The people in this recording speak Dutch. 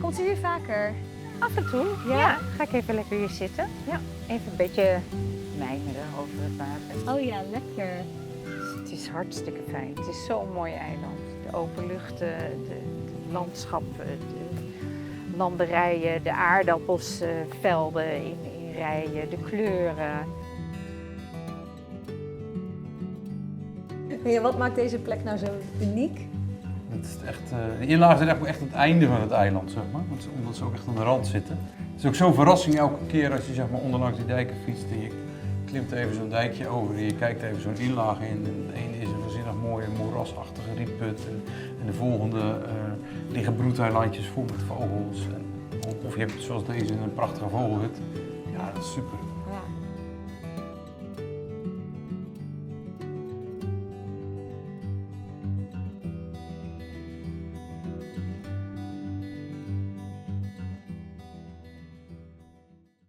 Komt u hier vaker? Af en toe, ja. Ga ik even lekker hier zitten. Ja. Even een beetje mijmeren over het water. Oh ja, lekker. Het is hartstikke fijn. Het is zo'n mooi eiland. De open lucht, de landschappen, de landerijen, de aardappelsvelden in rijen, de kleuren. Ja, wat maakt deze plek nou zo uniek? Het is echt, de inlagen zijn echt het einde van het eiland, zeg maar. Omdat ze ook echt aan de rand zitten. Het is ook zo'n verrassing elke keer als je zeg maar, onderlangs die dijken fietst en je klimt even zo'n dijkje over en je kijkt even zo'n inlaag in. En de ene is een waanzinnig mooie moerasachtige rietput en de volgende liggen broedeilandjes vol met vogels. Of je hebt zoals deze een prachtige vogelhut. Ja, dat is super.